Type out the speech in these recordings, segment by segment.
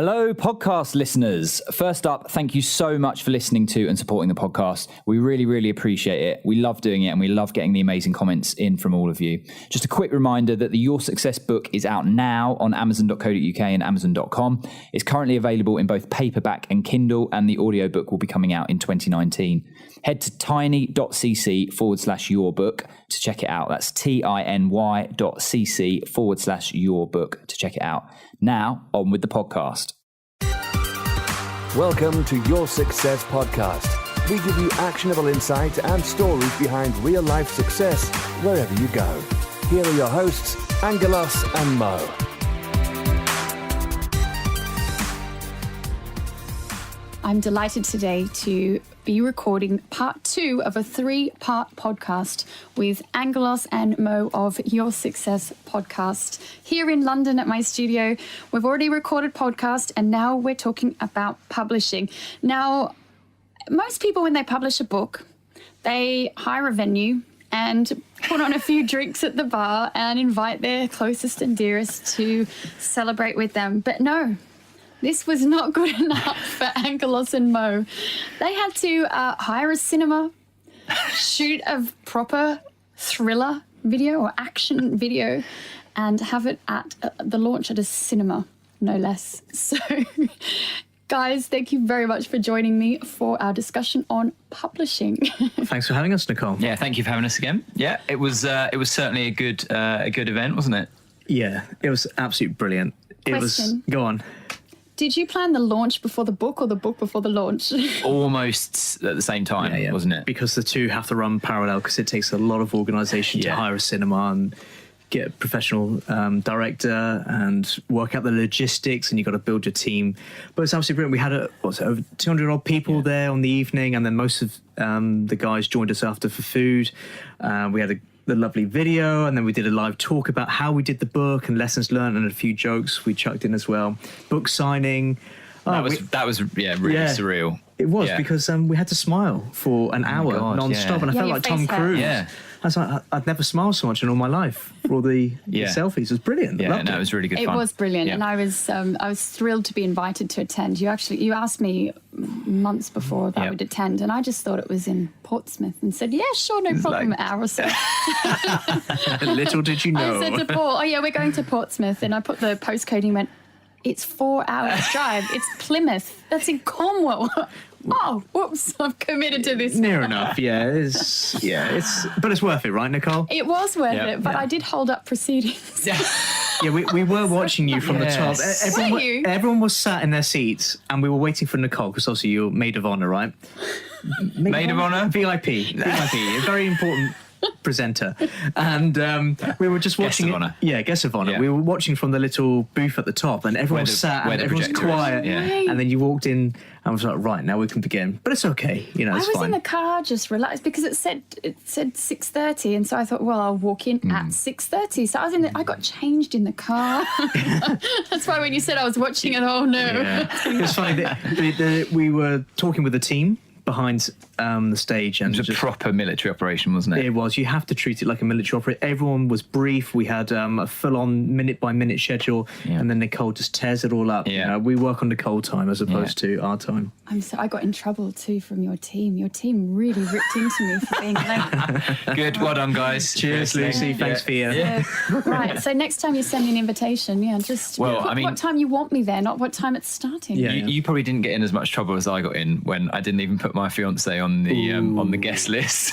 Hello, podcast listeners. First up, thank you so much for listening to and supporting the podcast. We really, really appreciate it. We love doing it and we love getting the amazing comments in from all of you. Just a quick reminder that the Your Success book is out now on amazon.co.uk and amazon.com. It's currently available in both paperback and Kindle, and the audiobook will be coming out in 2019. Head to tiny.cc/yourbook to check it out. That's tiny.cc/yourbook to check it out. Now, on with the podcast. Welcome to Your Success Podcast. We give you actionable insight and stories behind real-life success wherever you go. Here are your hosts, Angelos and Mo. I'm delighted today to be recording part 2 of a 3-part podcast with Angelos and Mo of Your Success Podcast here in London at my studio. We've already recorded podcast and now we're talking about publishing. Now, most people when they publish a book, they hire a venue and put on a few drinks at the bar and invite their closest and dearest to celebrate with them. But no. This was not good enough for Angelos and Mo. They had to hire a cinema, shoot a proper thriller video or action video, and have it at the launch at a cinema, no less. So, guys, thank you very much for joining me for our discussion on publishing. Thanks for having us, Nicole. Yeah, thank you for having us again. Yeah, it was certainly a good event, wasn't it? Yeah, it was absolutely brilliant. Question. Go on. Did you plan the launch before the book or the book before the launch? Almost at the same time, wasn't it? Because the two have to run parallel because it takes a lot of organisation to hire a cinema and get a professional director and work out the logistics, and you've got to build your team. But it's absolutely brilliant. We had over 200 odd people there on the evening, and then most of the guys joined us after for food. We had the lovely video, and then we did a live talk about how we did the book and lessons learned, and a few jokes we chucked in as well. Book signing. That was really surreal. It was because we had to smile for an hour non-stop, and I felt like Tom Cruise. Yeah. I was like, I'd never smiled so much in all my life for all the selfies. It was brilliant. Yeah, it was really good fun. It was brilliant, and I was thrilled to be invited to attend. You asked me months before that I would attend, and I just thought it was in Portsmouth and said, yeah, sure, no problem, an hour or so. Little did you know. I said to Paul, we're going to Portsmouth, and I put the postcode and he went, it's 4 hours drive. It's Plymouth. That's in Cornwall. Oh, whoops! I've committed to this. Near enough, but it's worth it, right, Nicole? It was worth it, but I did hold up proceedings. We were watching you from the top. Everyone was sat in their seats, and we were waiting for Nicole because obviously you're maid of honour, right? Maid of honour, VIP, a very important presenter, and we were just watching guest of honour. Guest of honour. We were watching from the little booth at the top, and everyone was sat and everyone's quiet, and then you walked in and I was like, right, now we can begin, but it's okay, it's fine. I was in the car just relaxed because it said 6:30, and so I thought, well, I'll walk in at 6:30. So I got changed in the car. That's why when you said I was watching it, oh no. It was funny that we were talking with the team behind the stage, and it was a proper military operation, wasn't it? It was. You have to treat it like a military operation. Everyone was brief. We had a full-on minute-by-minute schedule, and then Nicole just tears it all up. We work on Nicole time as opposed to our time. I got in trouble too from your team. Your team really ripped into me for being late. Good, well done, guys. Cheers, Lucy. Thanks for you. Right. So next time you send me an invitation, just put what time you want me there, not what time it's starting. You probably didn't get in as much trouble as I got in when I didn't even put my fiance on the guest list.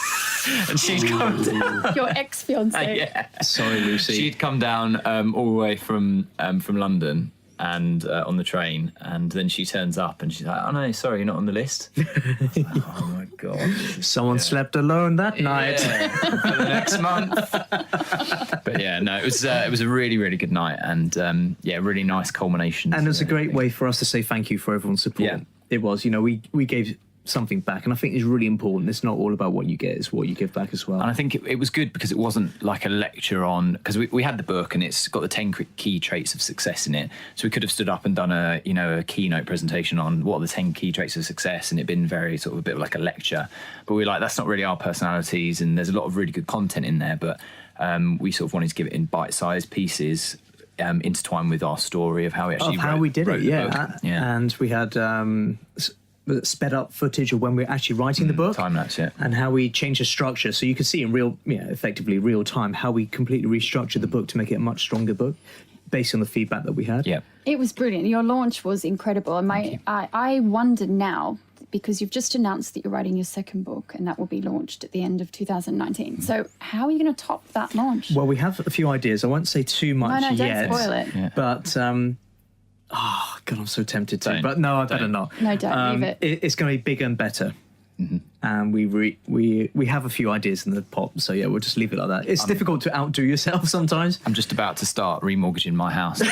And she'd come down. Your ex-fiance. Sorry, Lucy. She'd come down all the way from London and on the train, and then she turns up and she's like, oh no, sorry, you're not on the list. Oh my god, someone slept alone that night for the next month. But it was a really, really good night, and really nice culmination. And it was a great way for us to say thank you for everyone's support. It was, we gave something back, and I think it's really important. It's not all about what you get, it's what you give back as well. And I think it was good because it wasn't like a lecture on, because we had the book and it's got the 10 key traits of success in it, so we could have stood up and done a keynote presentation on what are the 10 key traits of success, and it'd been very sort of a bit of like a lecture, but we were like, that's not really our personalities, and there's a lot of really good content in there, but we sort of wanted to give it in bite-sized pieces intertwined with our story of how we actually how we did wrote it, the book. And we had sped up footage of when we were actually writing the book, time lapse, and how we changed the structure, so you could see in effectively real time how we completely restructured the book to make it a much stronger book, based on the feedback that we had. Yeah. It was brilliant. Your launch was incredible, and I wonder now, because you've just announced that you're writing your second book, and that will be launched at the end of 2019. So how are you going to top that launch? Well, we have a few ideas. I won't say too much No, yet. don't spoil it. Yeah. But oh God, I'm so tempted to. Don't. But no, I better not. No, don't, leave it. It's going to be bigger and better. And we have a few ideas in the pot, so yeah, we'll just leave it like that. It's difficult to outdo yourself sometimes. I'm just about to start remortgaging my house to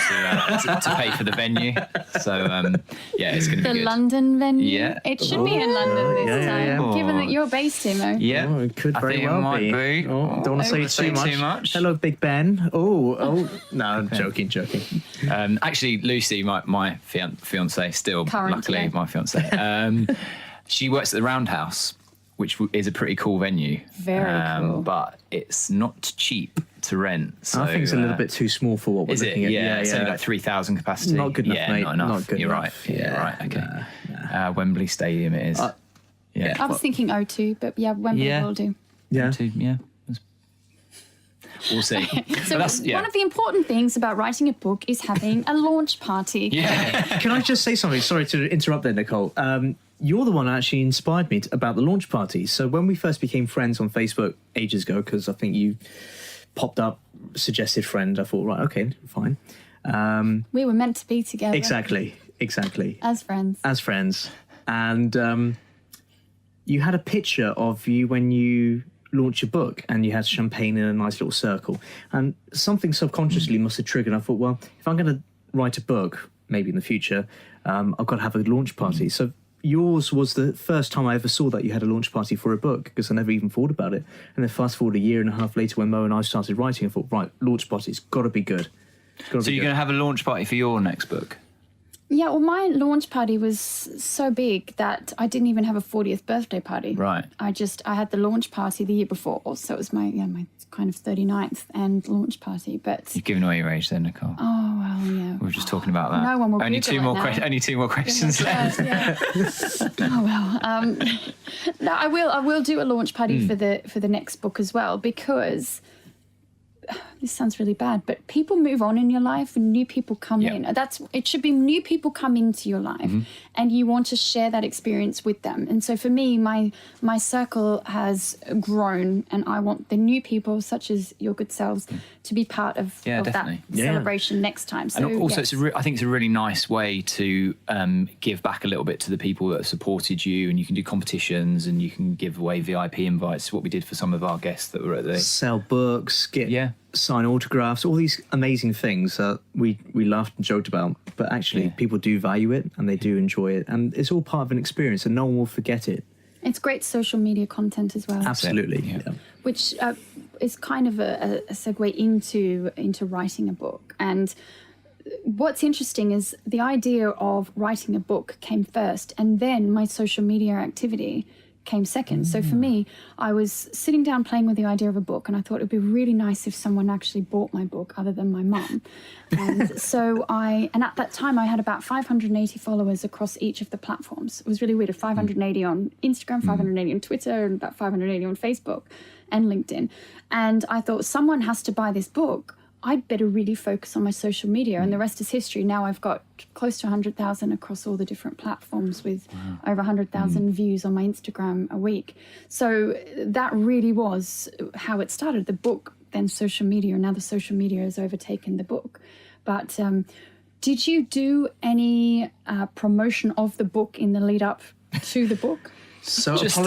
pay for the venue. So it's going to be The good. London venue? Yeah. It should be in London this time, given that you're based here, Mo. Yeah, Oh, it could I very think well it might be. be. Oh, don't want to say too much. Hello, Big Ben. Oh, no, I'm joking. Actually, Lucy, my fiance, still Current, luckily yeah. my fiance, she works at the Roundhouse, which is a pretty cool venue. Very cool. But it's not cheap to rent. So I think it's a little bit too small for what we're Is it? looking at. Yeah, it's only like 3,000 capacity. Not good enough, yeah, mate. Not enough. Not good You're enough. right. Yeah, right. Okay. Wembley Stadium it is. Yeah. I was thinking O2, but yeah, Wembley Yeah. will do. Yeah. Yeah. We'll see. So one of the important things about writing a book is having a launch party. Yeah. Can I just say something? Sorry to interrupt there, Nicole. You're the one that actually inspired me about the launch party. So when we first became friends on Facebook ages ago, because I think you popped up, suggested friend, I thought, right, okay, fine. We were meant to be together. Exactly. As friends. And you had a picture of you when you launched your book, and you had champagne in a nice little circle. And something subconsciously must have triggered. I thought, well, if I'm going to write a book, maybe in the future, I've got to have a launch party. So yours was the first time I ever saw that you had a launch party for a book, because I never even thought about it. And then fast forward a year and a half later, when Mo and I started writing, I thought, right, launch party's got to be good. So you're going to have a launch party for your next book? Yeah, well, my launch party was so big that I didn't even have a 40th birthday party. Right. I had the launch party the year before, so it was my kind of 39th and launch party. But You've given away your age then, Nicole. oh well, yeah. We were just talking about that. No one will only Google two it more now. only two more questions left. Yeah. Oh well. No, I will do a launch party for the next book as well, because this sounds really bad, but people move on in your life and new people come in. It should be new people come into your life, and you want to share that experience with them. And so for me, my circle has grown, and I want the new people, such as your good selves, to be part of that definitely. celebration next time. So And also, yes. I think it's a really nice way to give back a little bit to the people that have supported you, and you can do competitions, and you can give away VIP invites. What we did for some of our guests that were at the Sell books, sign autographs, all these amazing things that we laughed and joked about, but actually people do value it and they do enjoy it, and it's all part of an experience and no one will forget it. It's great social media content as well. Absolutely. Yeah. Which is kind of a segue into writing a book. And what's interesting is the idea of writing a book came first, and then my social media activity came second. So for me, I was sitting down playing with the idea of a book, and I thought it would be really nice if someone actually bought my book other than my mum. And so and at that time I had about 580 followers across each of the platforms. It was really weird. 580 on Instagram, 580 on Twitter, and about 580 on Facebook and LinkedIn. And I thought, someone has to buy this book. I'd better really focus on my social media, and the rest is history. Now I've got close to 100,000 across all the different platforms, with over 100,000 views on my Instagram a week. So that really was how it started. The book, then social media, and now the social media has overtaken the book. But did you do any promotion of the book in the lead up to the book? So just a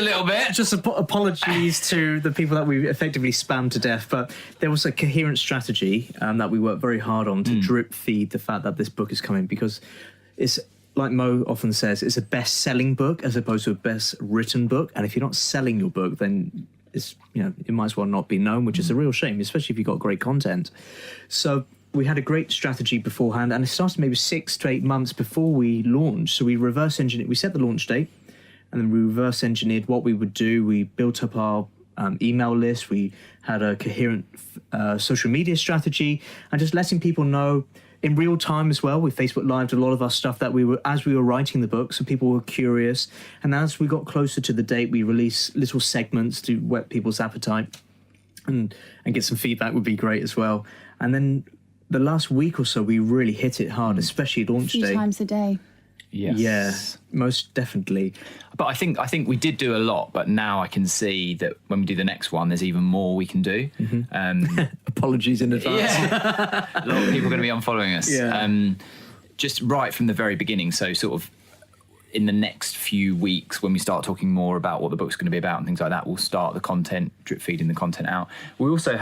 little bit. Just apologies to the people that we effectively spammed to death, but there was a coherent strategy that we worked very hard on to drip feed the fact that this book is coming, because it's, like Mo often says, it's a best-selling book as opposed to a best-written book. And if you're not selling your book, then it's, it might as well not be known, which is a real shame, especially if you've got great content. So we had a great strategy beforehand, and it started maybe 6 to 8 months before we launched. So we reverse engineered, we set the launch date, and then we reverse engineered what we would do. We built up our email list. We had a coherent social media strategy, and just letting people know in real time as well. We Facebook Lived a lot of our stuff that as we were writing the book, so people were curious. And as we got closer to the date, we released little segments to whet people's appetite, and get some feedback would be great as well. And then the last week or so, we really hit it hard, especially launch day. A few times a day. Yes. Yeah, most definitely. But I think we did do a lot, but now I can see that when we do the next one, there's even more we can do. Apologies in advance. Yeah. A lot of people are going to be unfollowing us. Yeah. Just right from the very beginning. So sort of in the next few weeks, when we start talking more about what the book's going to be about and things like that, we'll start the content, drip feeding the content out. We also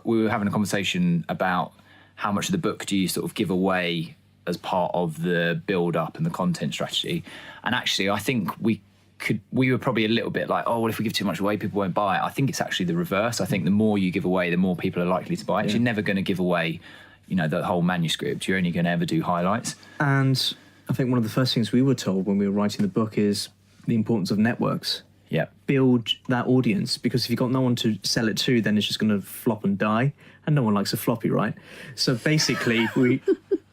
we were having a conversation about how much of the book do you sort of give away as part of the build up and the content strategy. And actually, I think we were probably a little bit like, oh, well, if we give too much away, people won't buy it. I think it's actually the reverse. I think the more you give away, the more people are likely to buy it. Yeah. You're never going to give away, the whole manuscript. You're only going to ever do highlights. And I think one of the first things we were told when we were writing the book is the importance of networks. Yeah. Build that audience, because if you've got no one to sell it to, then it's just going to flop and die. And no one likes a floppy, right? So basically,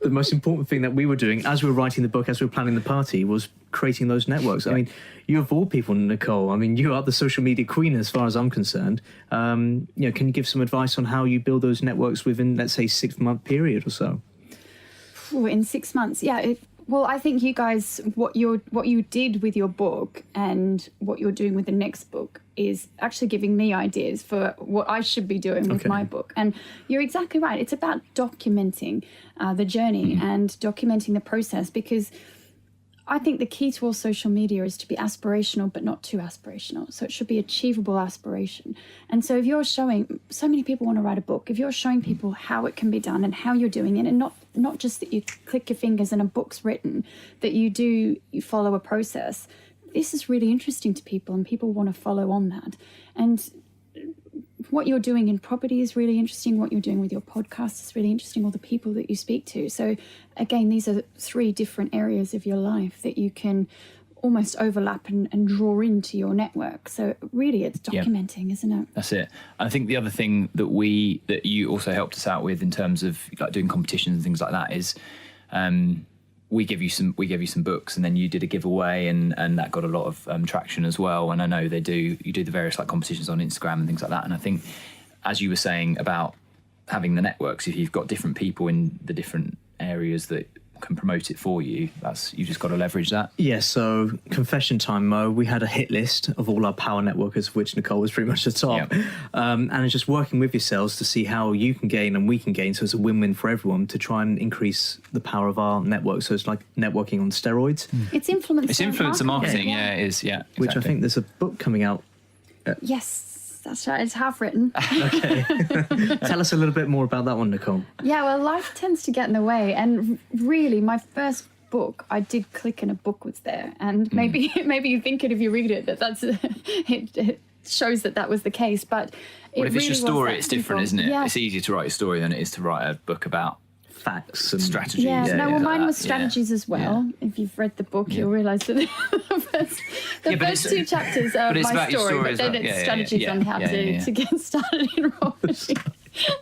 the most important thing that we were doing as we were writing the book, as we were planning the party, was creating those networks. Yeah. I mean, you of all people, Nicole, I mean, you are the social media queen as far as I'm concerned. Can you give some advice on how you build those networks within, let's say, 6-month period or so? In 6 months, yeah. Well, I think you guys, what you did with your book and what you're doing with the next book is actually giving me ideas for what I should be doing with my book. And you're exactly right. It's about documenting the journey and documenting the process, because I think the key to all social media is to be aspirational, but not too aspirational. So it should be achievable aspiration. And so if you're showing, so many people want to write a book, if you're showing people how it can be done and how you're doing it, and not just that you click your fingers and a book's written, that you follow a process, this is really interesting to people and people want to follow on that. And what you're doing in property is really interesting. What you're doing with your podcast is really interesting. All the people that you speak to. So again, these are 3 different areas of your life that you can almost overlap and draw into your network. So really it's documenting, isn't it? That's it. I think the other thing that you also helped us out with in terms of like doing competitions and things like that is we gave you some books, and then you did a giveaway, and that got a lot of traction as well. And I know you do the various like competitions on Instagram and things like that. And I think, as you were saying about having the networks, if you've got different people in the different areas that can promote it for you, you just got to leverage that. Yeah, so confession time, Mo, we had a hit list of all our power networkers, of which Nicole was pretty much the top. Yep. And it's just working with yourselves to see how you can gain and we can gain, so it's a win-win for everyone to try and increase the power of our network. So it's like networking on steroids. It's influencer marketing. Yeah, it is. Yeah, exactly. Which I think there's a book coming out. Yes. That's right. It's half written. Okay. Tell us a little bit more about that one, Nicole. Yeah, well, life tends to get in the way. And really, my first book, I did click and a book was there. And maybe you think it if you read it, it shows that was the case. But if it's your story, it's different, isn't it? Yeah. It's easier to write a story than it is to write a book about facts and strategies. Yeah, mine was strategies as well. Yeah. If you've read the book, you'll realise that the first 2 chapters are my story, but then it's strategies on how to get started in property.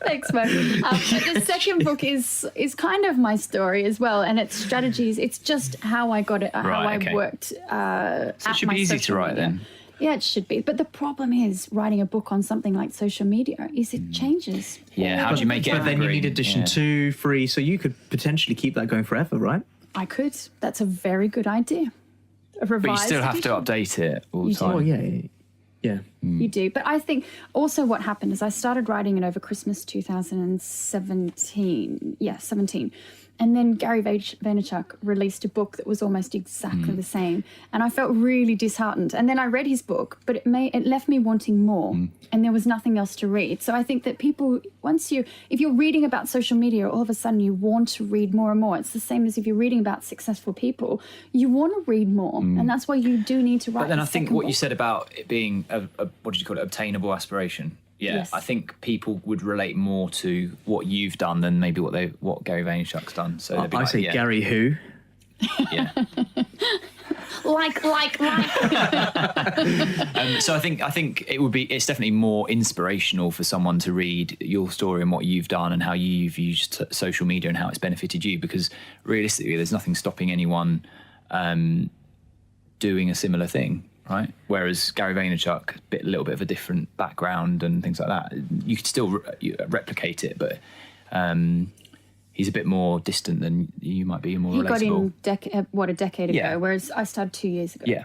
Thanks, Mo. But the second book is kind of my story as well, and it's strategies. It's just how I got it, how I worked. So it should be easy to write then. Yeah, it should be. But the problem is writing a book on something like social media is it changes. Yeah, how do you make it? But then you need edition 2, 3, so you could potentially keep that going forever, right? I could. That's a very good idea. But you still have to update it all the time. Oh, yeah. You do. But I think also what happened is I started writing it over Christmas 2017. Yeah, 17. And then Gary Vaynerchuk released a book that was almost exactly the same. And I felt really disheartened. And then I read his book, but it left me wanting more. And there was nothing else to read. So I think that people, if you're reading about social media, all of a sudden you want to read more and more. It's the same as if you're reading about successful people. You want to read more. And that's why you do need to write. But then I think what you said about it being what did you call it, obtainable aspiration. Yeah, yes. I think people would relate more to what you've done than maybe what Gary Vaynerchuk's done. So I say, Gary who? Yeah. like. So I think it's definitely more inspirational for someone to read your story and what you've done and how you've used social media and how it's benefited you, because realistically there's nothing stopping anyone doing a similar thing, right? Whereas Gary Vaynerchuk, a little bit of a different background and things like that, you could still replicate it, but he's a bit more distant than you might be, more relatable. He got in a decade ago, Yeah. whereas I started 2 years ago. Yeah.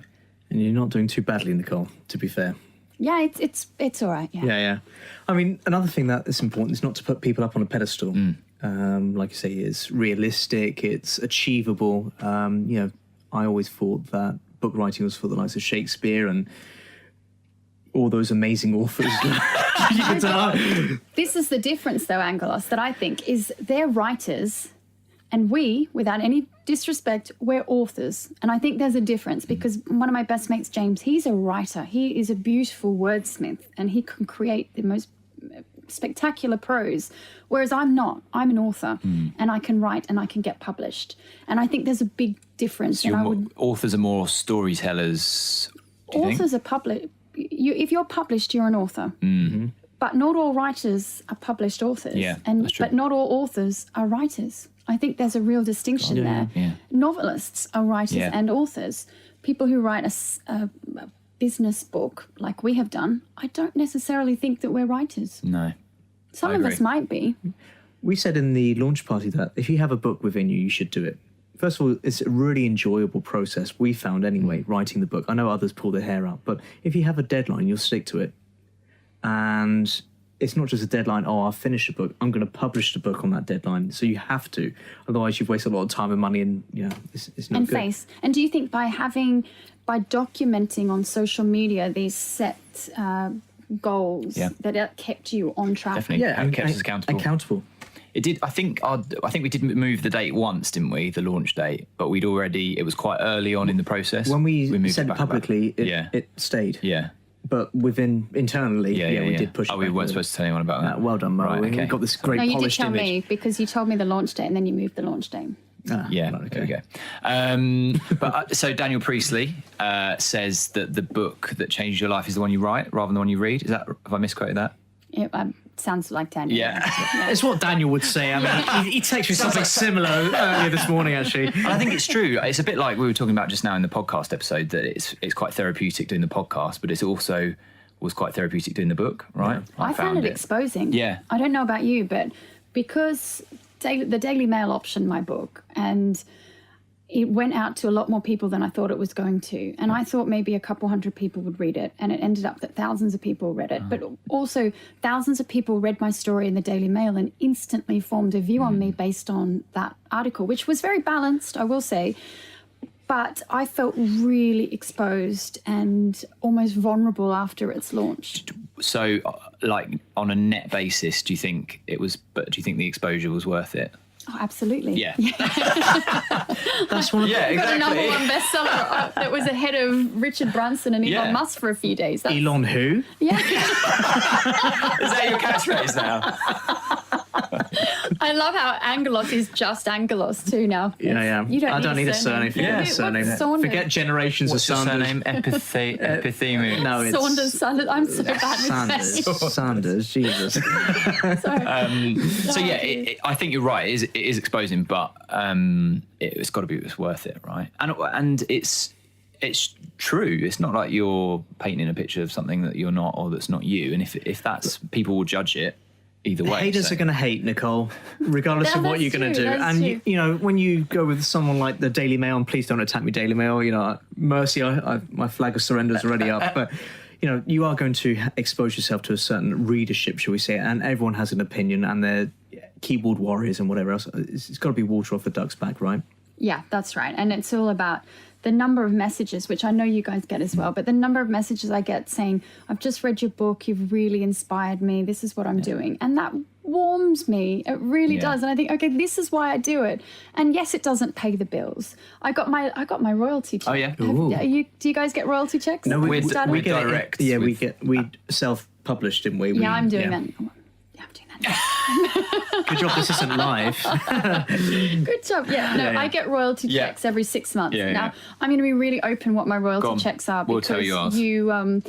And you're not doing too badly, Nicole, to be fair. Yeah, it's all right. Yeah. I mean, another thing that is important is not to put people up on a pedestal. Like you say, it's realistic, it's achievable. I always thought that book writing was for the likes of Shakespeare and all those amazing authors. This is the difference, though, Angelos, that I think is they're writers, and we, without any disrespect, we're authors. And I think there's a difference, because one of my best mates, James, he's a writer. He is a beautiful wordsmith, and he can create the most spectacular prose, whereas I'm not. I'm an author, and I can write and I can get published. And I think there's a big difference. So authors are more storytellers, do you think? Authors are public. If you're published, you're an author. But not all writers are published authors. Yeah, that's true. But not all authors are writers. I think there's a real distinction there. Yeah. Novelists are writers and authors. People who write a business book like we have done, I don't necessarily think that we're writers. No. Some I of agree. us might be. We said in the launch party that if you have a book within you, you should do it. First of all, it's a really enjoyable process, we found anyway, writing the book. I know others pull their hair out, but if you have a deadline, you'll stick to it. And it's not just a deadline, I'll finish a book. I'm going to publish the book on that deadline. So you have to. Otherwise, you've wasted a lot of time and money, and it's not And good. face. And do you think by documenting on social media these set goals that have kept you on track? Definitely. It kept us accountable. It did. I think we did move the date once, didn't we? The launch date, but it was quite early on in the process. When we moved said it back. publicly, it stayed. Yeah. But internally, we did push it. Oh, we back weren't a supposed to tell anyone about that. Well done, Mo. Right, okay. We got this great No, you did polished tell image. me, because you told me the launch date and then you moved the launch date. Yeah, right, there we go. But so Daniel Priestley says that the book that changed your life is the one you write rather than the one you read. Have I misquoted that? It sounds like Daniel. Yeah. It's what Daniel would say. I mean, he texted me something similar earlier this morning, actually. And I think it's true. It's a bit like we were talking about just now in the podcast episode, that it's quite therapeutic doing the podcast, but it's also was quite therapeutic doing the book, right? Yeah. I found it exposing. Yeah. I don't know about you, but because the Daily Mail optioned my book, and it went out to a lot more people than I thought it was going to. And I thought maybe a couple hundred people would read it, and it ended up that thousands of people read it. But also thousands of people read my story in the Daily Mail and instantly formed a view on me based on that article, which was very balanced, I will say. But I felt really exposed and almost vulnerable after its launch. So, like on a net basis, do you think it was? But do you think the exposure was worth it? Oh, absolutely. Yeah. That's one of Yeah, We got a exactly. number one bestseller that was ahead of Richard Branson and Elon Yeah. Musk for a few days. That's, Elon who? Yeah. Is that your catchphrase now? I love how Angelos is just Angelos too now. Yeah. You don't I don't need a surname. Yeah, What's surname. Saunders? Forget generations What's of your Sanders. surname? Epithemu. No, it's Saunders. I'm so bad with names. Sanders. Jesus. Sorry. So yeah, I think you're right. It is exposing, but it's got to be worth it, right? And it's true. It's not like you're painting a picture of something that you're not, or that's not you. And if that's, people will judge it either way. Haters so. are going to hate, Nicole, regardless Yeah, of what that's you're going to true, do. that's And true. when you go with someone like the Daily Mail, and please don't attack me, Daily Mail. Mercy, my flag of surrender is already up. But you are going to expose yourself to a certain readership, shall we say? And everyone has an opinion, and they're keyboard warriors and whatever else. It's got to be water off a duck's back, right? Yeah, that's right. And it's all about the number of messages, which I know you guys get as well, but the number of messages I get saying, I've just read your book, you've really inspired me, this is what I'm doing. And that warms me. It really does. And I think, okay, this is why I do it. And yes, it doesn't pay the bills. I got my royalty check. Oh, yeah? Do you guys get royalty checks? No, We're Started? direct. Yeah, we self-published, didn't we? Yeah, I'm doing that. Yeah. I'm doing that. Good job this isn't live. Good job. Yeah, no, Yeah. I get royalty Yeah. checks every 6 months. Yeah, Now, yeah. I'm going to be really open what my Go royalty on. checks are We'll because tell you ours.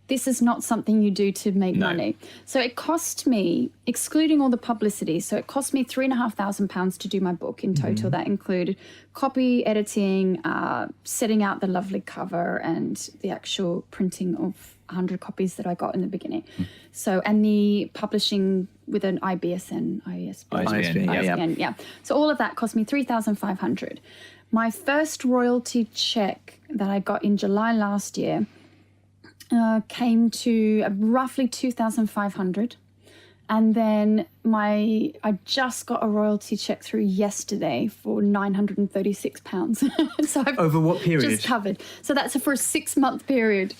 this is not something you do to make No. money. So it cost me, excluding all the publicity, so it cost me £3,500 to do my book in total. Mm-hmm. That included copy editing, setting out the lovely cover, and the actual printing of 100 copies that I got in the beginning. So, and the publishing with an ISBN, yeah. So all of that cost me $3,500. My first royalty check that I got in July last year came to roughly 2,500, and then I just got a royalty check through yesterday for £936. So I've Over what period? just covered. So that's for a 6-month period.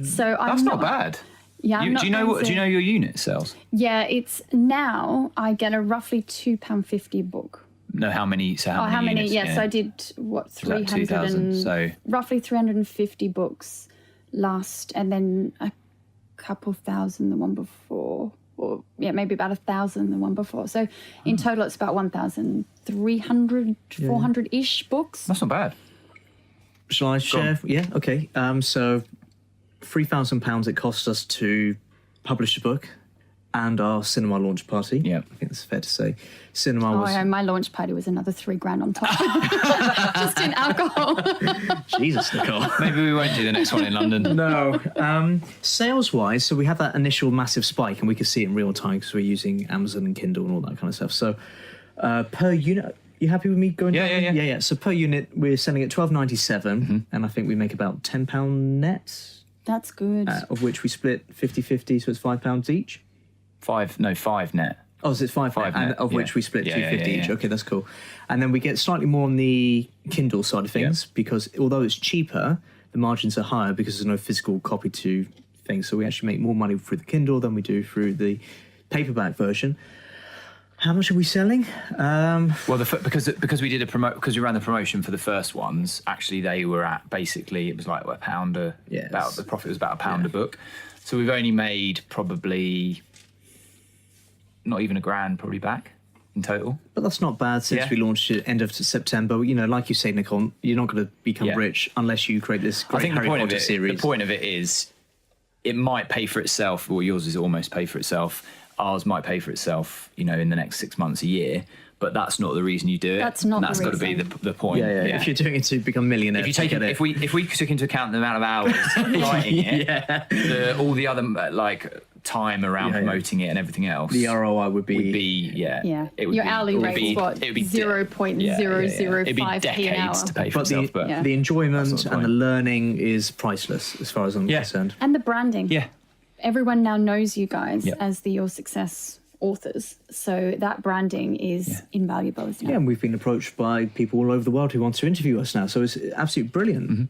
So I'm That's not bad. Yeah, I'm not do you know going what? Do you to- know your unit sales? Yeah, it's now I get a roughly £2.50 book. No, how many? So How many? units? Yes, Yeah. I did what that 300 2,000? and So- roughly 350 books last, and then a couple thousand the one before, or yeah, maybe about 1,000 the one before. So in total, it's about 1,300, 400 ish books. That's not bad. Shall I share? Yeah, okay. So £3,000 it cost us to publish the book and our cinema launch party. Yeah. I think that's fair to say. Cinema Oh, was yeah, my launch party was another $3,000 on top, just in alcohol. Jesus, Nicole. Maybe we won't do the next one in London. No. Sales wise, so we have that initial massive spike and we can see it in real time because we're using Amazon and Kindle and all that kind of stuff. So per unit, you happy with me going Yeah, down? yeah, yeah. So per unit, we're selling at £12.97 and I think we make about £10 net, That's good. of which we split 50-50, so it's £5 each. Five net. Oh, so it's five Five and net, of which yeah. we split Yeah, 250 yeah, each. yeah. Okay, that's cool. And then we get slightly more on the Kindle side of things because although it's cheaper, the margins are higher because there's no physical copy to things. So we actually make more money through the Kindle than we do through the paperback version. How much are we selling? Well, because we did because we ran the promotion for the first ones. Actually, they were at basically it was like a pound a. Yes. About the profit was about a pound a book. So we've only made probably not even £1,000 probably back in total. But that's not bad since Yeah. we launched it end of September. You know, like you say, Nicole, you're not going to become Yeah. rich unless you create this great I think Harry the point Potter of it, series. the point of it is, it might pay for itself. Well, yours is almost pay for itself. Ours might pay for itself, in the next 6 months, a year. But that's not the reason you do it. That's not the That's got to be reason. the point. yeah. If you're doing it to become millionaire, If you take if we took into account the amount of hours writing it, all the other time around Yeah, yeah. promoting it and everything else, the ROI would would be be Yeah. It would Your be, hourly it would rate be- is what? it would be 0.005 It'd be p an decades hour. to pay for But itself. But Yeah. the enjoyment That's not the and the point. learning is priceless as far as I'm Yeah. concerned. And the branding. yeah, Everyone now knows you guys Yep. as the Your Success authors. So that branding is invaluable, isn't it? Yeah, and we've been approached by people all over the world who want to interview us now. So it's absolutely brilliant.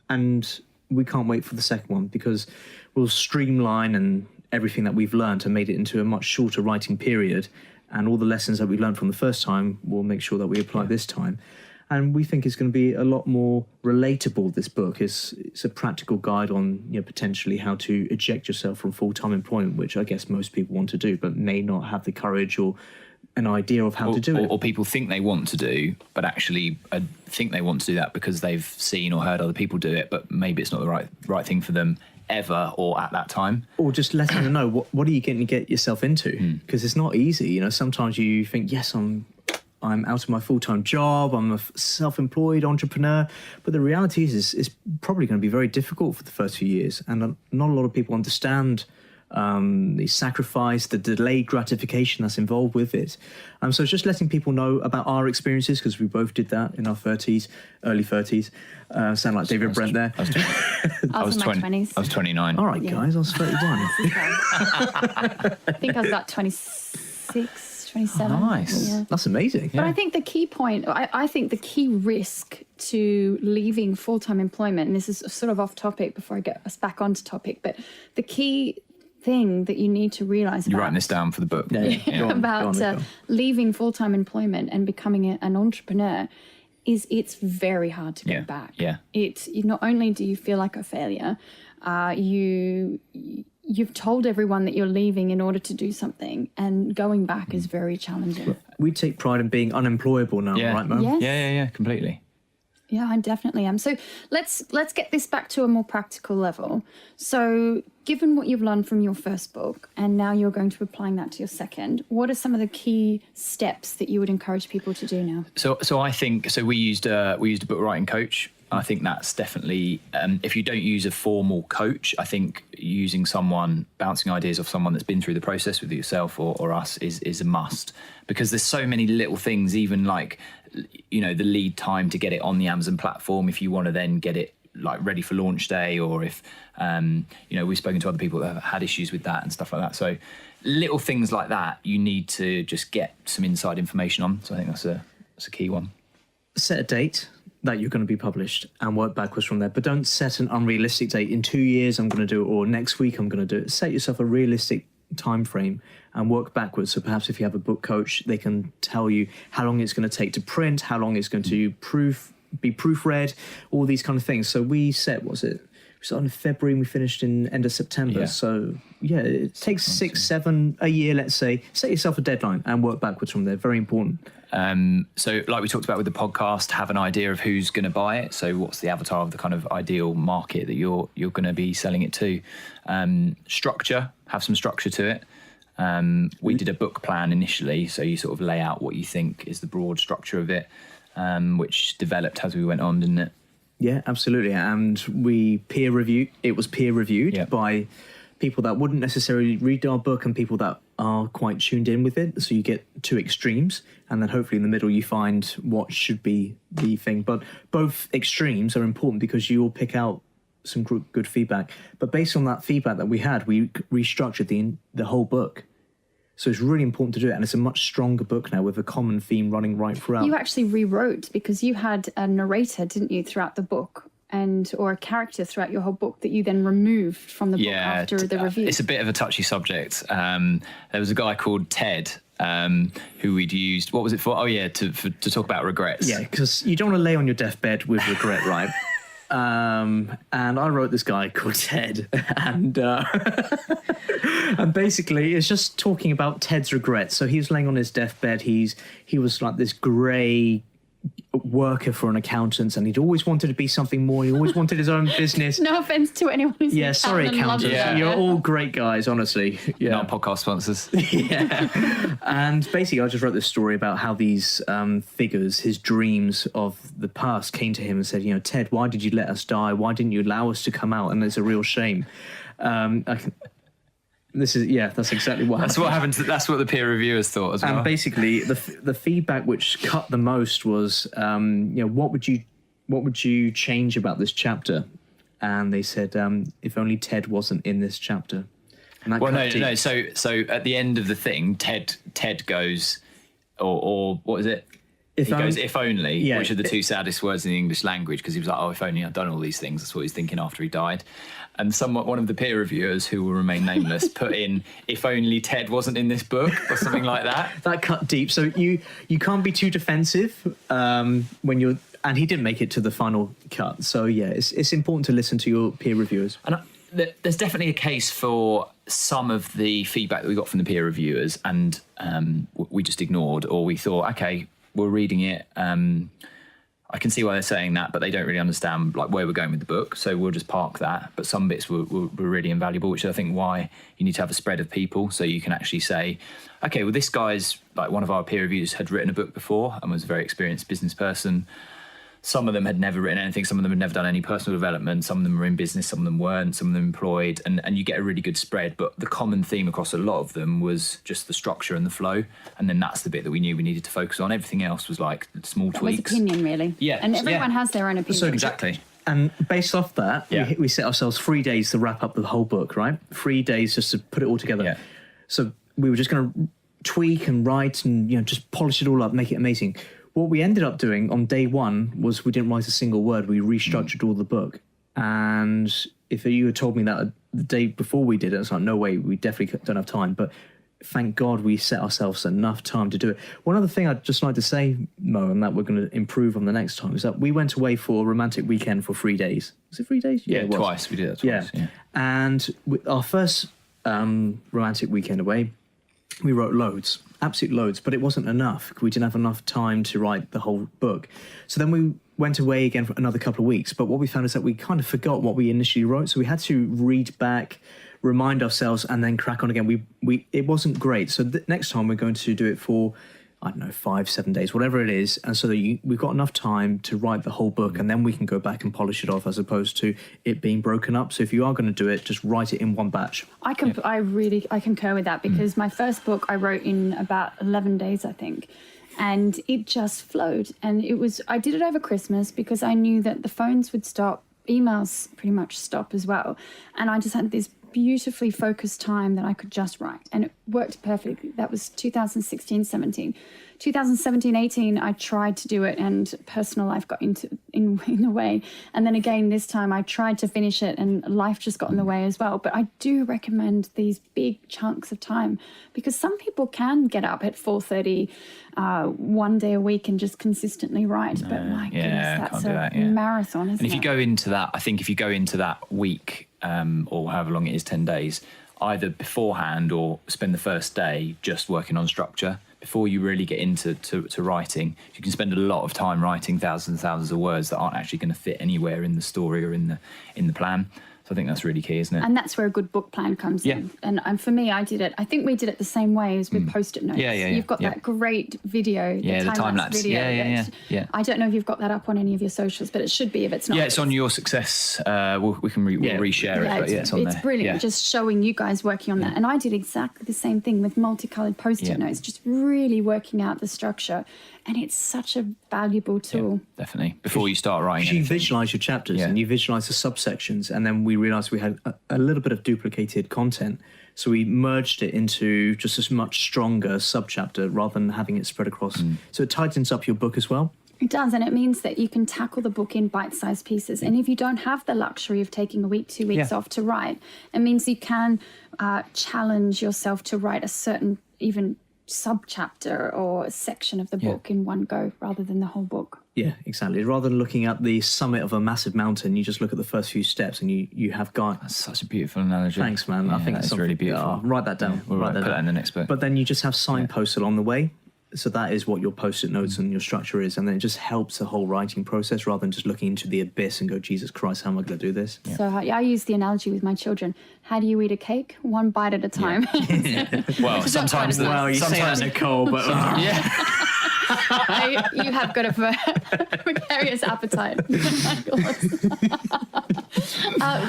And we can't wait for the second one because we'll streamline and everything that we've learned and made it into a much shorter writing period. And all the lessons that we learned from the first time, we'll make sure that we apply this time. And we think it's going to be a lot more relatable, this book. It's a practical guide on potentially how to eject yourself from full-time employment, which I guess most people want to do, but may not have the courage or an idea of how to do it. or people think they want to do, but actually think they want to do that because they've seen or heard other people do it, but maybe it's not the right thing for them ever or at that time. Or just letting them know what are you going to get yourself into, because it's not easy. Sometimes you think, yes, I'm out of my full-time job, I'm a self-employed entrepreneur, but the reality is it's probably going to be very difficult for the first few years, and not a lot of people understand the sacrifice, the delayed gratification that's involved with it. So it's just letting people know about our experiences, because we both did that in our 30s, early 30s. Sound like David Brent there. I was in my 20s. I was 29. All right, guys, I was 31. I think I was about 26, 27. Oh, nice. Yeah. That's amazing. But I think the key point, I think the key risk to leaving full-time employment, and this is sort of off topic before I get us back onto topic, but the key thing that you need to realize You're about, writing this down for the book. Yeah. Go on, about Nicole. leaving full-time employment and becoming an entrepreneur is it's very hard to go Yeah, back. yeah. Not only do you feel like a failure, you you've told everyone that you're leaving in order to do something, and going back is very challenging. We take pride in being unemployable now, right, Mo? Yes. Yeah, completely. Yeah, I definitely am. So let's get this back to a more practical level. So given what you've learned from your first book, and now you're going to be applying that to your second, what are some of the key steps that you would encourage people to do now? So I think we used a book writing coach. I think that's definitely, if you don't use a formal coach, I think using someone, bouncing ideas off someone that's been through the process with yourself or us is a must, because there's so many little things, even like, you know, the lead time to get it on the Amazon platform, if you want to then get it like ready for launch day, or if, you know, we've spoken to other people that have had issues with that and stuff like that. So little things like that, you need to just get some inside information on. So I think that's a key one. Set a date that you're going to be published and work backwards from there, but don't set an unrealistic date. In 2 years I'm going to do it, or next week I'm going to do it. Set yourself a realistic time frame and work backwards. So perhaps if you have a book coach, they can tell you how long it's going to take to print, how long it's going to be proofread, all these kind of things. So we set, we started in February and we finished in end of September. Yeah. So yeah, it takes 6, 7 a year, let's say. Set yourself a deadline and work backwards from there. Very important. So like we talked about with the podcast, have an idea of who's going to buy it. So what's the avatar of the kind of ideal market that you're going to be selling it to? Structure, have some structure to it. We did a book plan initially, so you sort of lay out what you think is the broad structure of it, which developed as we went on, didn't it? Yeah, absolutely. And it was peer reviewed by people that wouldn't necessarily read our book and people that are quite tuned in with it. So you get two extremes, and then hopefully in the middle you find what should be the thing. But both extremes are important because you will pick out some good feedback. But based on that feedback that we had, we restructured the whole book. So it's really important to do it, and it's a much stronger book now with a common theme running right throughout. You actually rewrote, because you had a narrator, didn't you, throughout the book, or a character throughout your whole book that you then removed from the book after the review. It's a bit of a touchy subject. There was a guy called Ted who we'd used. What was it for? Oh yeah, to talk about regrets. Yeah, because you don't want to lay on your deathbed with regret, right? And I wrote this guy called Ted, and basically it's just talking about Ted's regrets. So he was laying on his deathbed. He was like this grey worker for an accountant, and he'd always wanted to be something more. He always wanted his own business. No offense to anyone who's yeah, sorry, accountants. Yeah. You're all great guys, honestly. Yeah. Not podcast sponsors. Yeah. And basically I just wrote this story about how these figures, his dreams of the past, came to him and said, you know, Ted, why did you let us die? Why didn't you allow us to come out? And it's a real shame. That's exactly what happened. That's what happened. That's what the peer reviewers thought as well. And basically, the feedback which cut the most was, you know, what would you change about this chapter? And they said, if only Ted wasn't in this chapter. And that no. So at the end of the thing, Ted goes, or what is it? He goes, if only, which are the two saddest words in the English language, because he was like, oh, if only I'd done all these things. That's what he was thinking after he died. And one of the peer reviewers, who will remain nameless, put in, if only Ted wasn't in this book, or something like that. That cut deep. So you can't be too defensive when you're... And he didn't make it to the final cut. So yeah, it's important to listen to your peer reviewers. And there's definitely a case for some of the feedback that we got from the peer reviewers, and we just ignored, or we thought, okay, we're reading it. I can see why they're saying that, but they don't really understand like where we're going with the book. So we'll just park that. But some bits were really invaluable, which I think why you need to have a spread of people, so you can actually say, okay, well, this guy's like one of our peer reviewers had written a book before and was a very experienced business person. Some of them had never written anything. Some of them had never done any personal development. Some of them were in business. Some of them weren't. Some of them employed. And you get a really good spread. But the common theme across a lot of them was just the structure and the flow. And then that's the bit that we knew we needed to focus on. Everything else was like small tweaks. It was opinion, really. Yeah. And everyone has their own opinion. So exactly. And based off that, we set ourselves 3 days to wrap up the whole book, right? 3 days just to put it all together. Yeah. So we were just going to tweak and write and, you know, just polish it all up, make it amazing. What we ended up doing on day one was we didn't write a single word. We restructured all the book. And if you had told me that the day before we did it, it's like, no way, we definitely don't have time. But thank God we set ourselves enough time to do it. One other thing I'd just like to say, Mo, and that we're going to improve on the next time, is that we went away for a romantic weekend for 3 days. Was it 3 days? Yeah, twice. We did that twice. Yeah. And our first romantic weekend away, we wrote loads, absolute loads, but it wasn't enough. We didn't have enough time to write the whole book. So then we went away again for another couple of weeks. But what we found is that we kind of forgot what we initially wrote. So we had to read back, remind ourselves, and then crack on again. It wasn't great. So next time we're going to do it for, I don't know, 5-7 days, whatever it is. And so that we've got enough time to write the whole book, and then we can go back and polish it off, as opposed to it being broken up. So if you are going to do it, just write it in one batch. I concur with that, because my first book I wrote in about 11 days, I think. And it just flowed. And I did it over Christmas because I knew that the phones would stop, emails pretty much stop as well. And I just had this beautifully focused time that I could just write, and it worked perfectly. That was 2016-17. 2017-18 I tried to do it, and personal life got in the way, and then again this time I tried to finish it and life just got in the way as well. But I do recommend these big chunks of time, because some people can get up at 4:30 one day a week and just consistently write, but my goodness, that's a marathon, isn't it? And if you go into that, I think if you go into that week or however long it is, 10 days, either beforehand or spend the first day just working on structure before you really get into writing. You can spend a lot of time writing thousands and thousands of words that aren't actually going to fit anywhere in the story or in the plan. So I think that's really key, isn't it? And that's where a good book plan comes in. And for me, I think we did it the same way as with Post-it notes. You've got that great video, the time-lapse video. Yeah. I don't know if you've got that up on any of your socials, but it should be if it's not. Yeah, it's on Your Success. We'll reshare it, but it's on there. It's brilliant, just showing you guys working on that. And I did exactly the same thing with multicolored Post-it notes, just really working out the structure. And it's such a valuable tool. Yeah, definitely. Before you start writing, you visualize your chapters and you visualize the subsections, and then we realized we had a little bit of duplicated content, so we merged it into just a much stronger subchapter rather than having it spread across. So it tightens up your book as well. It does, and it means that you can tackle the book in bite-sized pieces. And if you don't have the luxury of taking a week, 2 weeks off to write, it means you can challenge yourself to write a certain even subchapter or a section of the book in one go rather than the whole book. Yeah, exactly. Rather than looking at the summit of a massive mountain, you just look at the first few steps and you have got... That's such a beautiful analogy. Thanks, man. Yeah, I think that's really beautiful. Write that down. We'll put that in the next book. But then you just have signposts along the way. So that is what your Post-it notes and your structure is. And then it just helps the whole writing process rather than just looking into the abyss and go, Jesus Christ, how am I going to do this? So I use the analogy with my children. How do you eat a cake? One bite at a time. Well, sometimes... you say that, Nicole, but... You have got a precarious appetite.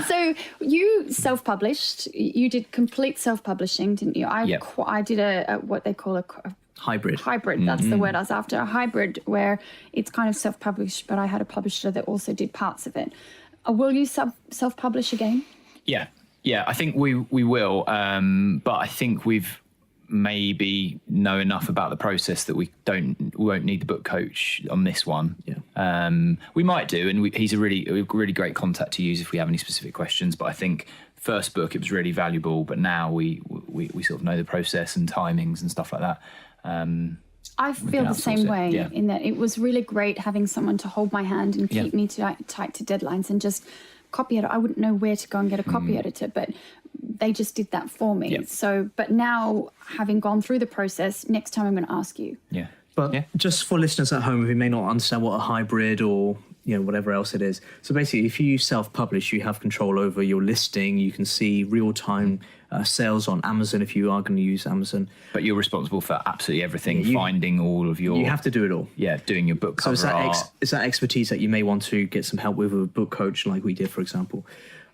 So you self-published. You did complete self-publishing, didn't you? I did a what they call a hybrid. That's the word I was after. A hybrid where it's kind of self-published, but I had a publisher that also did parts of it. Will you self-publish again? Yeah. I think we will, but I think we've maybe know enough about the process that we won't need the book coach on this one. We might do, and he's a really great contact to use if we have any specific questions. But I think first book it was really valuable, but now we sort of know the process and timings and stuff like that. I feel the same way in that it was really great having someone to hold my hand and keep me tight to deadlines and just copy editor. I wouldn't know where to go and get a copy editor, but they just did that for me. So, but now having gone through the process, next time I'm going to ask you. But just for listeners at home who may not understand what a hybrid or whatever else it is. So basically, if you self-publish, you have control over your listing. You can see real-time sales on Amazon if you are going to use Amazon. But you're responsible for absolutely everything, finding all of your... You have to do it all. Yeah, doing your book cover art. It's that expertise that you may want to get some help with a book coach like we did, for example.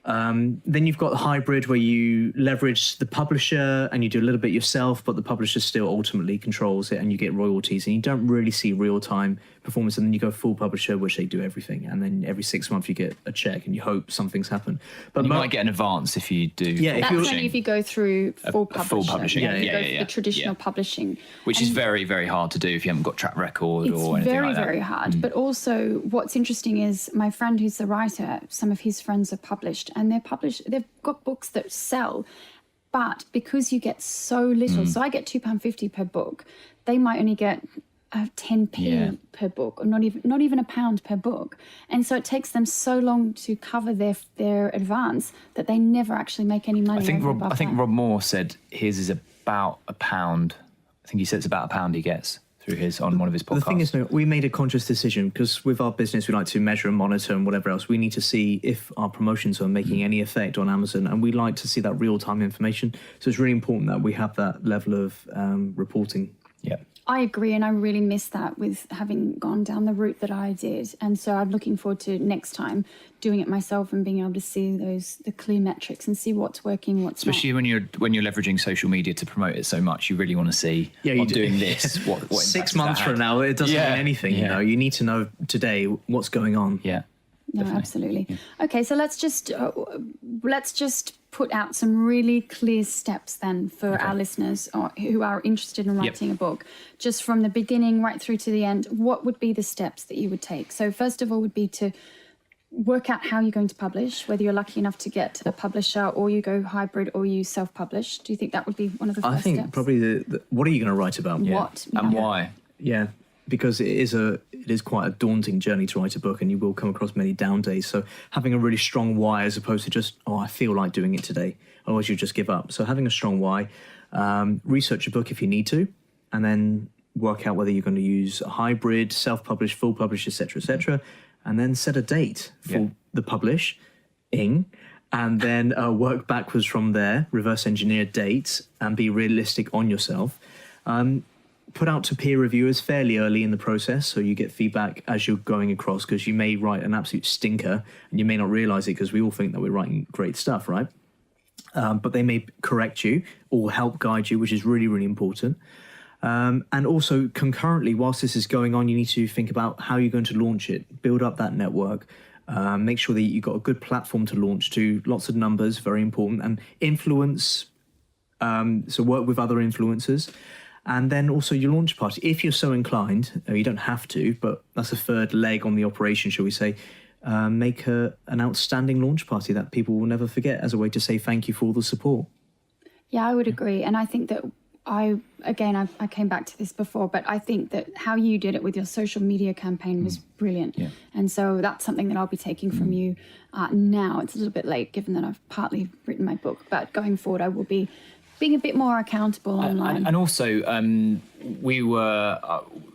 Then you've got the hybrid where you leverage the publisher and you do a little bit yourself, but the publisher still ultimately controls it and you get royalties and you don't really see real-time performance. And then you go full publisher, which they do everything. And then every 6 months you get a check and you hope something's happened. But you might get an advance if you do. Yeah, that's only if you go through full publishing. Yeah, if you go through the traditional publishing. Which is very, very hard to do if you haven't got track record or anything like that. It's very, very hard. But also what's interesting is my friend who's the writer, some of his friends are published and they've got books that sell. But because you get so little, so I get £2.50 per book, they might only get 10p per book, or not even £1 per book, and so it takes them so long to cover their advance that they never actually make any money. I think Rob Moore said his is about £1. I think he said it's about £1 he gets through his on one of his podcasts. The thing is, we made a conscious decision because with our business, we like to measure and monitor and whatever else. We need to see if our promotions are making any effect on Amazon, and we like to see that real-time information. So it's really important that we have that level of reporting. Yeah. I agree, and I really miss that with having gone down the route that I did. And so I'm looking forward to next time doing it myself and being able to see the clear metrics and see what's working, what's especially not. when you're leveraging social media to promote it so much. You really want to see I'm doing this. What 6 months from now, it doesn't mean anything. You know, you need to know today what's going on. Yeah. No, Definitely. absolutely. Yeah. Okay, so let's just put out some really clear steps then for our listeners who are interested in writing a book. Just from the beginning right through to the end, what would be the steps that you would take? So first of all would be to work out how you're going to publish, whether you're lucky enough to get a publisher or you go hybrid or you self-publish. Do you think that would be one of the first steps? I think probably the what are you going to write about? What? And why? Yeah. Because it is quite a daunting journey to write a book, and you will come across many down days. So having a really strong why, as opposed to just, I feel like doing it today, otherwise you just give up. So having a strong why, research a book if you need to, and then work out whether you're going to use a hybrid, self-publish, full publish, etc., and then set a date for the publishing, and then work backwards from there, reverse engineer dates, and be realistic on yourself. Put out to peer reviewers fairly early in the process, so you get feedback as you're going across, because you may write an absolute stinker and you may not realize it, because we all think that we're writing great stuff, right? But they may correct you or help guide you, which is really, really important. And also concurrently, whilst this is going on, you need to think about how you're going to launch it, build up that network, make sure that you've got a good platform to launch to, lots of numbers, very important, and influence, so work with other influencers. And then also your launch party, if you're so inclined, you don't have to, but that's a third leg on the operation, shall we say, make an outstanding launch party that people will never forget as a way to say thank you for all the support. Yeah, I would agree. And I think that I came back to this before, but I think that how you did it with your social media campaign was brilliant. Yeah. And so that's something that I'll be taking from you now. It's a little bit late given that I've partly written my book, but going forward I will be being a bit more accountable online. And also, we were,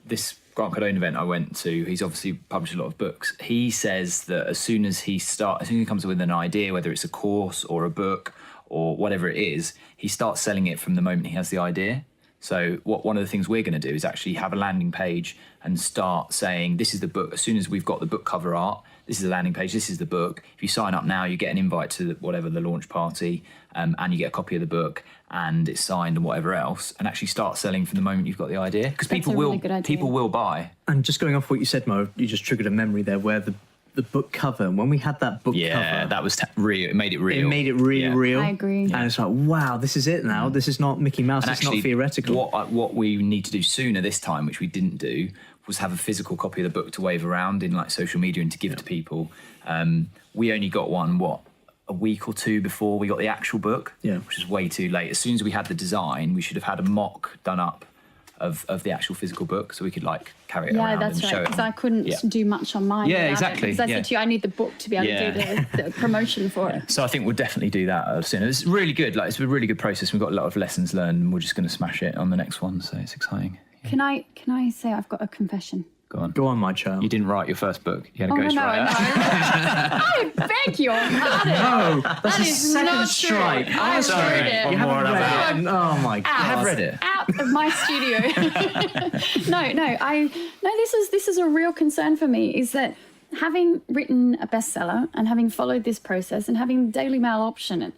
this Grant Cardone event I went to, he's obviously published a lot of books. He says that as soon as he comes up with an idea, whether it's a course or a book or whatever it is, he starts selling it from the moment he has the idea. So one of the things we're going to do is actually have a landing page and start saying, this is the book. As soon as we've got the book cover art, this is the landing page, this is the book. If you sign up now, you get an invite to whatever the launch party, and you get a copy of the book, and it's signed and whatever else, and actually start selling from the moment you've got the idea. Because people will buy. And just going off what you said, Mo, you just triggered a memory there where the book cover, when we had that book cover, that was real. It made it real. It made it really real. I agree. And it's like, wow, this is it now. This is not Mickey Mouse. It's not theoretical. What we need to do sooner this time, which we didn't do, was have a physical copy of the book to wave around in like social media and to give to people. We only got one, a week or two before we got the actual book, which is way too late. As soon as we had the design, we should have had a mock done up of the actual physical book, so we could like carry it around and show it. Yeah, that's right, because I couldn't do much on mine. Yeah, exactly. Because I said to you, I need the book to be able to do the promotion for it. So I think we'll definitely do that soon. It's really good. Like, it's a really good process. We've got a lot of lessons learned, and we're just going to smash it on the next one. So it's exciting. Yeah. Can I say I've got a confession? Go on, my child. You didn't write your first book. You had a ghostwriter. No. I beg your pardon. No, that's a second strike. I've read it. You haven't read it. Oh my God. I have read it. Out of my studio. This is a real concern for me, is that having written a bestseller and having followed this process and having Daily Mail option it,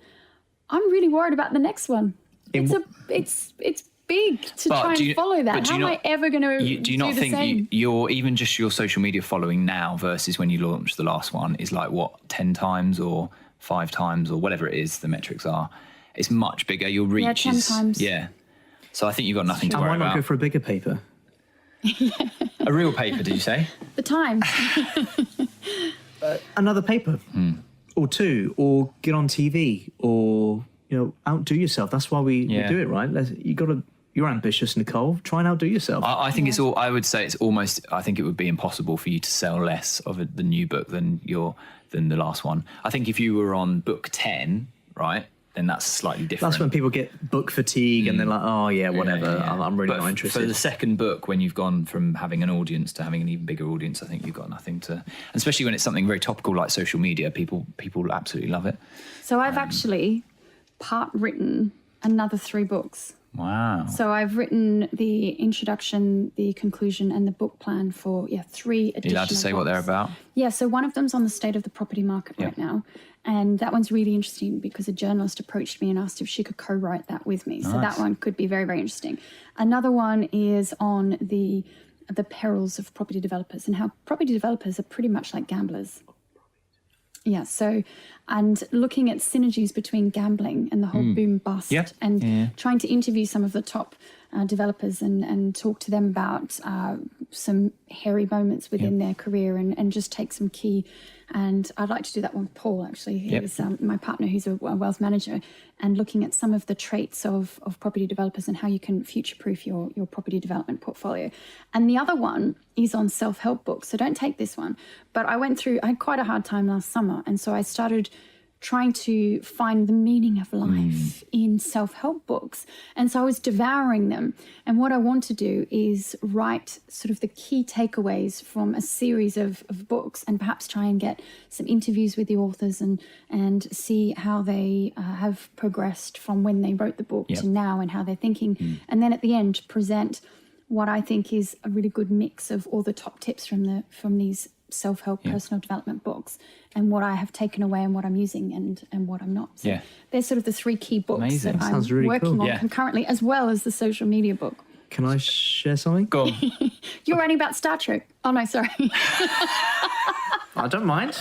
I'm really worried about the next one. It's big to try and follow that. How am I ever going to do you not think your even just your social media following now versus when you launched the last one is like, what, 10 times or 5 times or whatever it is the metrics are? It's much bigger. Your reach 10 is... times. Yeah. So I think you've got nothing to worry about. And why not go for a bigger paper? A real paper, did you say? The Times. Another paper or two, or get on TV, or outdo yourself. That's why we do it, right? You got to You're ambitious, Nicole. Try and outdo yourself. I think it's all. I would say it's almost. I think it would be impossible for you to sell less of the new book than the last one. I think if you were on book 10, right, then that's slightly different. That's when people get book fatigue and they're like, oh yeah, whatever. Yeah. I'm really but not interested. For the second book, when you've gone from having an audience to having an even bigger audience, I think you've got nothing to. Especially when it's something very topical like social media, people absolutely love it. So I've actually part written another 3 books. Wow. So I've written the introduction, the conclusion, and the book plan for 3 additional. Are you allowed to say books. what they're about? Yeah. So one of them's on the state of the property market right now, and that one's really interesting because a journalist approached me and asked if she could co-write that with me. So that one could be very, very interesting. Another one is on the perils of property developers and how property developers are pretty much like gamblers. Yeah, so, and looking at synergies between gambling and the whole boom bust and trying to interview some of the top developers and talk to them about some hairy moments within their career and just take some key. And I'd like to do that one with Paul, actually. He's my partner, who's a wealth manager, and looking at some of the traits of property developers and how you can future-proof your property development portfolio. And the other one is on self-help books. So don't take this one. But I had quite a hard time last summer. And so I started trying to find the meaning of life in self-help books. And so I was devouring them. And what I want to do is write sort of the key takeaways from a series of books and perhaps try and get some interviews with the authors and see how they have progressed from when they wrote the book to now and how they're thinking. And then at the end, present what I think is a really good mix of all the top tips from these self-help personal development books and what I have taken away and what I'm using and what I'm not. So there's sort of the 3 key books that I'm really working on concurrently, as well as the social media book. Can I share something? Go on. You're writing about Star Trek. Oh no, sorry. I don't mind.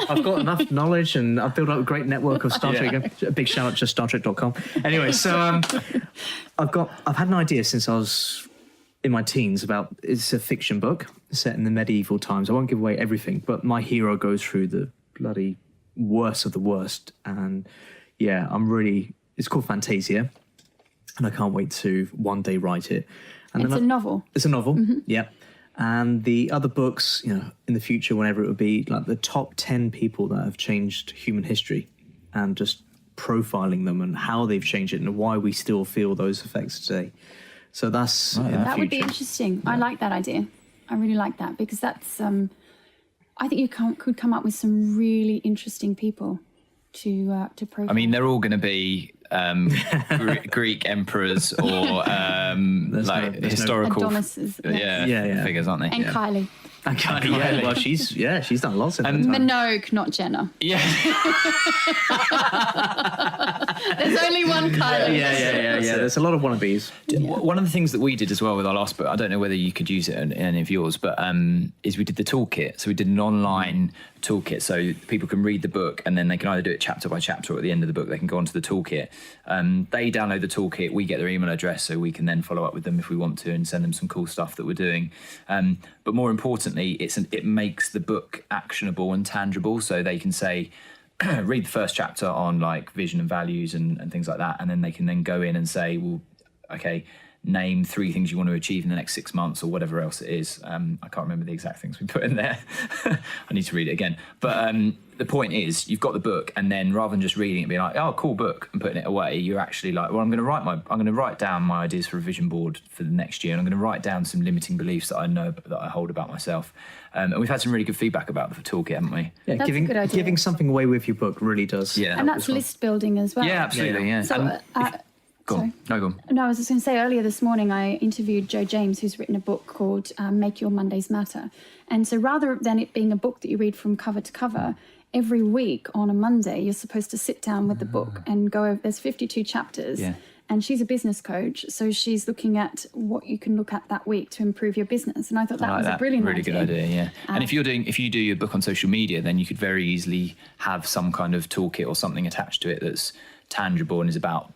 I've got enough knowledge and I've built up a great network of Star Trek. A big shout out to StarTrek.com. Anyway, so I've had an idea since I was in my teens about, it's a fiction book set in the medieval times. I won't give away everything, but my hero goes through the bloody worst of the worst. And it's called Fantasia. And I can't wait to one day write it. And it's a novel. It's a novel, yeah. And the other books, in the future, whenever it would be, like the top 10 people that have changed human history and just profiling them and how they've changed it and why we still feel those effects today. So that's in the that would be future. interesting. I like that idea. I really like that because that's. I think you could come up with some really interesting people to profile. I mean, they're all going to be Greek emperors or historical Adonises, figures, aren't they? And Kylie. And Kylie, well, she's done lots of them. Minogue, not Jenna. Yeah. There's only one Kylie. Yeah. There's a lot of wannabes. One of the things that we did as well with our last book, I don't know whether you could use it in any of yours, but is we did the toolkit. So we did an online toolkit so people can read the book and then they can either do it chapter by chapter or at the end of the book they can go onto the toolkit. They download the toolkit, we get their email address so we can then follow up with them if we want to and send them some cool stuff that we're doing. But more importantly, it makes the book actionable and tangible so they can say, read the first chapter on like vision and values and things like that, and then they can then go in and say, well, okay, name 3 things you want to achieve in the next 6 months or whatever else it is. I can't remember the exact things we put in there. I need to read it again. But the point is, you've got the book, and then rather than just reading it and being like, oh, cool book, and putting it away, you're actually like, well, I'm going to write down my ideas for a vision board for the next year, and I'm going to write down some limiting beliefs that I know that I hold about myself. And we've had some really good feedback about the toolkit, haven't we? Yeah, That's a good idea. Giving something away with your book really does. Yeah, And that's list building as well. Yeah, absolutely. Yeah. So, Go on. No, go on. No, I was just going to say earlier this morning I interviewed Joe James, who's written a book called Make Your Mondays Matter. And so rather than it being a book that you read from cover to cover, every week on a Monday you're supposed to sit down with the book and go over, there's 52 chapters. Yeah. And she's a business coach, so she's looking at what you can look at that week to improve your business. And I thought that was a brilliant really idea. Good idea, yeah. And if you do your book on social media, then you could very easily have some kind of toolkit or something attached to it that's tangible and is about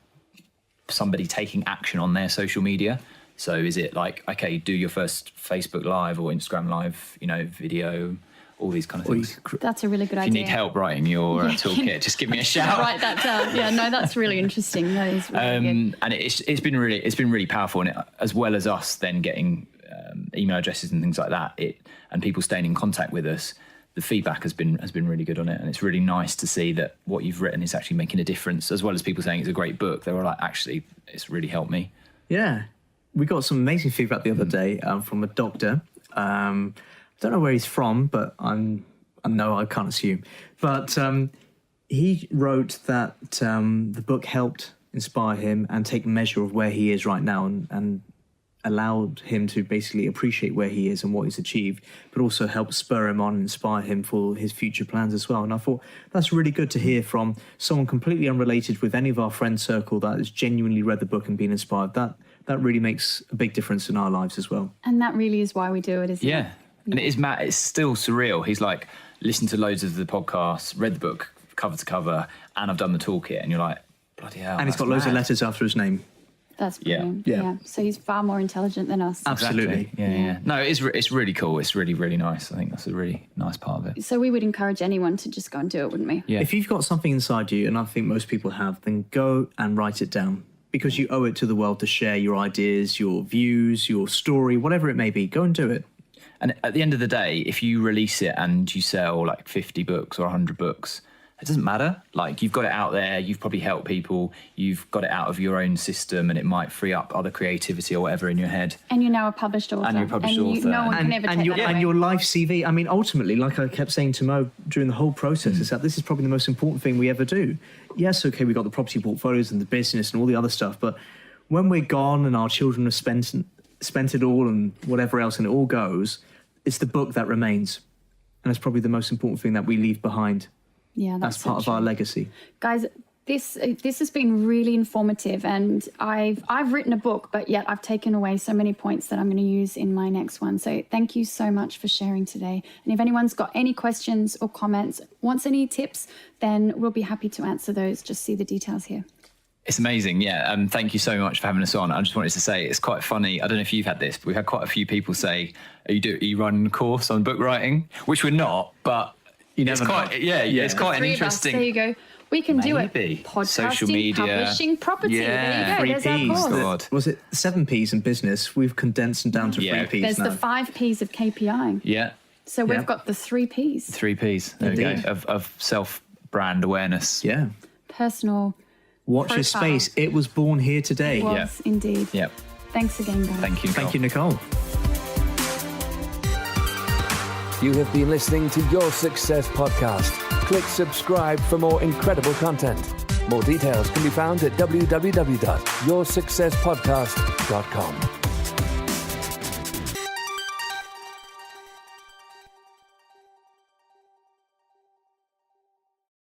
somebody taking action on their social media. So is it like, okay, do your first Facebook Live or Instagram Live, video, all these kind of things. That's a really good If idea. you need help writing your toolkit, just give me a shout. Write that down. Yeah, no, that's really interesting. That is really good. And it's been really powerful, and as well as us then getting email addresses and things like that, and people staying in contact with us, the feedback has been really good on it, and it's really nice to see that what you've written is actually making a difference, as well as people saying it's a great book. They were like, actually, it's really helped me. Yeah, we got some amazing feedback the other day from a doctor. I don't know where he's from, but I can't assume. But he wrote that the book helped inspire him and take measure of where he is right now, and allowed him to basically appreciate where he is and what he's achieved, but also help spur him on and inspire him for his future plans as well. And I thought that's really good to hear from someone completely unrelated with any of our friend circle that has genuinely read the book and been inspired. That really makes a big difference in our lives as well. And that really is why we do it, isn't it? Yeah. And it is Matt, it's still surreal. He's like, listened to loads of the podcasts, read the book cover to cover, and I've done the toolkit, and you're like, bloody hell. And he's got loads of letters after his name. That's brilliant. Yeah. So he's far more intelligent than us. Absolutely. Yeah. No, it's really cool. It's really, really nice. I think that's a really nice part of it. So we would encourage anyone to just go and do it, wouldn't we? Yeah. If you've got something inside you, and I think most people have, then go and write it down, because you owe it to the world to share your ideas, your views, your story, whatever it may be. Go and do it. And at the end of the day, if you release it and you sell like 50 books or 100 books, it doesn't matter. Like, you've got it out there, you've probably helped people, you've got it out of your own system, and it might free up other creativity or whatever in your head. And you're now a published author. And you're a published author. No one can ever take that away. And your life CV. I mean, ultimately, like I kept saying to Mo during the whole process, is that this is probably the most important thing we ever do. Yes, okay, we got the property portfolios and the business and all the other stuff, but when we're gone and our children have spent it all and whatever else, and it all goes, it's the book that remains. And it's probably the most important thing that we leave behind. Yeah, that's as part of our legacy. Guys, this has been really informative, and I've written a book, but yet I've taken away so many points that I'm going to use in my next one. So thank you so much for sharing today. And if anyone's got any questions or comments, wants any tips, then we'll be happy to answer those. Just see the details here. It's amazing, yeah. Thank you so much for having us on. I just wanted to say it's quite funny. I don't know if you've had this, but we've had quite a few people say, are you running a course on book writing? Which we're not, but You never know. It's quite an Three of us, interesting. there you go. We can do it. Maybe. Podcasting, Social media. publishing, property. Yeah. There you go. There's our 3 Ps. course. God. Was it 7 Ps in business? We've condensed them down to 3 Ps There's now. the 5 Ps of KPI. Yeah, So we've Yeah. got the 3 Ps. 3 Ps. There we Indeed. go. Of self-brand awareness. Yeah. Personal Watch your Profile. space. It was born here today. was indeed. Yep. Thanks again, guys. Thank you, Nicole. Thank you, Nicole. You have been listening to Your Success Podcast. Click subscribe for more incredible content. More details can be found at www.yoursuccesspodcast.com.